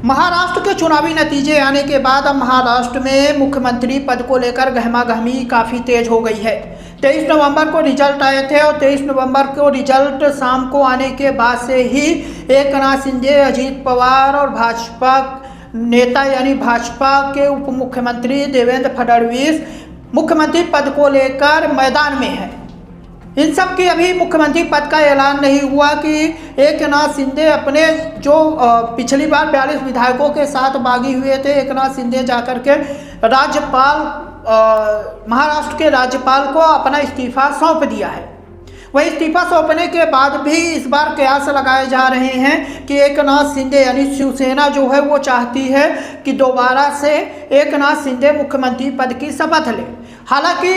महाराष्ट्र के चुनावी नतीजे आने के बाद अब महाराष्ट्र में मुख्यमंत्री पद को लेकर गहमागहमी काफ़ी तेज हो गई है। 23 नवंबर को रिजल्ट आए थे और 23 नवंबर को रिजल्ट शाम को आने के बाद से ही एकनाथ शिंदे, अजीत पवार और भाजपा नेता यानी भाजपा के उप मुख्यमंत्री देवेंद्र फडणवीस मुख्यमंत्री पद को लेकर मैदान में है। इन सब की अभी मुख्यमंत्री पद का ऐलान नहीं हुआ कि एकनाथ शिंदे अपने जो पिछली बार 42 विधायकों के साथ बागी हुए थे, एकनाथ शिंदे जाकर के राज्यपाल महाराष्ट्र के राज्यपाल को अपना इस्तीफा सौंप दिया है। वही इस्तीफा सौंपने के बाद भी इस बार कयास लगाए जा रहे हैं कि एकनाथ शिंदे यानी शिवसेना जो है वो चाहती है कि दोबारा से एकनाथ शिंदे मुख्यमंत्री पद की शपथ ले। हालांकि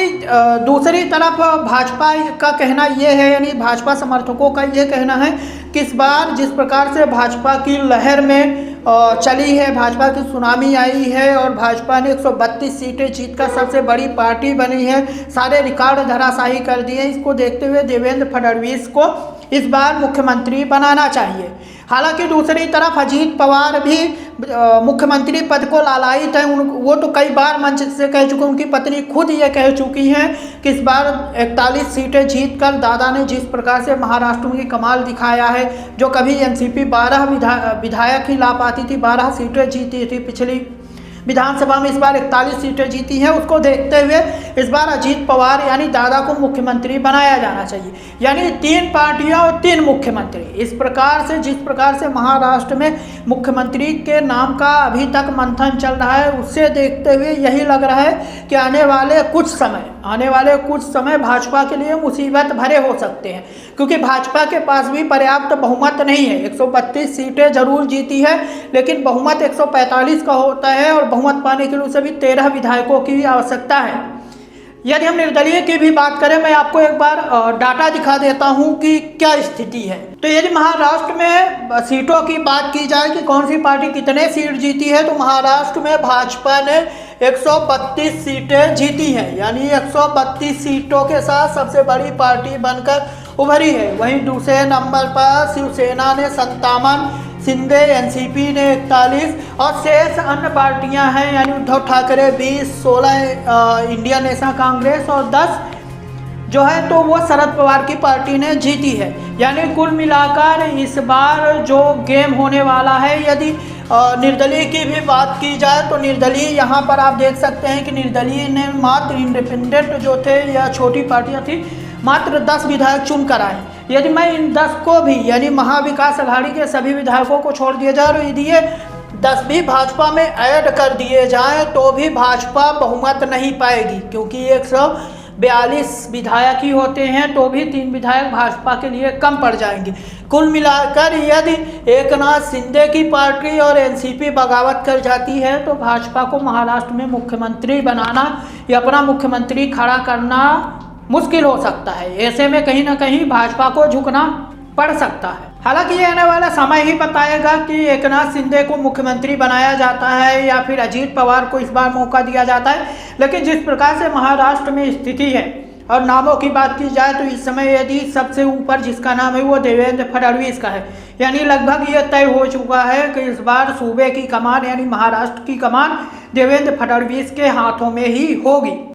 दूसरी तरफ भाजपा का कहना ये है यानी भाजपा समर्थकों का ये कहना है कि इस बार जिस प्रकार से भाजपा की लहर में चली है, भाजपा की सुनामी आई है और भाजपा ने 132 सीटें जीतकर सबसे बड़ी पार्टी बनी है, सारे रिकॉर्ड धराशायी कर दिए। इसको देखते हुए देवेंद्र फडणवीस को इस बार मुख्यमंत्री बनाना चाहिए। हालांकि दूसरी तरफ अजीत पवार भी मुख्यमंत्री पद को लालायित है। वो तो कई बार मंच से कह चुके, उनकी पत्नी खुद ये कह चुकी हैं कि इस बार 41 सीटें जीतकर दादा ने जिस प्रकार से महाराष्ट्र में कमाल दिखाया है, जो कभी एनसीपी 12 विधायक ही ला पाती थी, 12 सीटें जीती थी पिछली विधानसभा में, इस बार 41 सीटें जीती हैं। उसको देखते हुए इस बार अजीत पवार यानी दादा को मुख्यमंत्री बनाया जाना चाहिए। यानी 3 पार्टियां और 3 मुख्यमंत्री। इस प्रकार से जिस प्रकार से महाराष्ट्र में मुख्यमंत्री के नाम का अभी तक मंथन चल रहा है, उससे देखते हुए यही लग रहा है कि आने वाले कुछ समय भाजपा के लिए मुसीबत भरे हो सकते हैं, क्योंकि भाजपा के पास भी पर्याप्त बहुमत नहीं है। 132 सीटें जरूर जीती है, लेकिन बहुमत 145 का होता है और बहुमत पाने के लिए उसे भी 13 विधायकों की आवश्यकता है। यदि हम निर्दलीय की भी बात करें, मैं आपको एक बार डाटा दिखा देता हूं कि क्या स्थिति है। तो यदि महाराष्ट्र में सीटों की बात की जाए कि कौन सी पार्टी कितने सीट जीती है, तो महाराष्ट्र में भाजपा ने 132 सीटें जीती हैं, यानी 132 सीटों के साथ सबसे बड़ी पार्टी बनकर उभरी है। वहीं दूसरे नंबर पर शिवसेना ने 57, शिंदे एनसीपी ने 41 और शेष अन्य पार्टियां हैं यानी उद्धव ठाकरे 20, 16 इंडियन नेशनल कांग्रेस और 10 जो है तो वो शरद पवार की पार्टी ने जीती है। यानी कुल मिलाकर इस बार जो गेम होने वाला है, यदि निर्दलीय की भी बात की जाए तो निर्दलीय यहाँ पर आप देख सकते हैं कि निर्दलीय ने मात्र इंडिपेंडेंट जो थे या छोटी पार्टियाँ थी मात्र 10 विधायक चुन कर आए। यदि मैं इन 10 को भी यानी महाविकास अघाड़ी के सभी विधायकों को छोड़ दिया जाए और यदि ये 10 भी भाजपा में ऐड कर दिए जाएं तो भी भाजपा बहुमत नहीं पाएगी, क्योंकि 142 विधायक ही होते हैं, तो भी 3 विधायक भाजपा के लिए कम पड़ जाएंगे। कुल मिलाकर यदि एकनाथ शिंदे की पार्टी और एनसीपी बगावत कर जाती है तो भाजपा को महाराष्ट्र में मुख्यमंत्री बनाना या अपना मुख्यमंत्री खड़ा करना मुश्किल हो सकता है। ऐसे में कहीं ना कहीं भाजपा को झुकना पड़ सकता है। हालांकि ये आने वाला समय ही बताएगा कि एकनाथ शिंदे को मुख्यमंत्री बनाया जाता है या फिर अजीत पवार को इस बार मौका दिया जाता है। लेकिन जिस प्रकार से महाराष्ट्र में स्थिति है और नामों की बात की जाए तो इस समय यदि सबसे ऊपर जिसका नाम है वो देवेंद्र फडणवीस का है। यानी लगभग ये तय हो चुका है कि इस बार सूबे की कमान यानी महाराष्ट्र की कमान देवेंद्र फडणवीस के हाथों में ही होगी।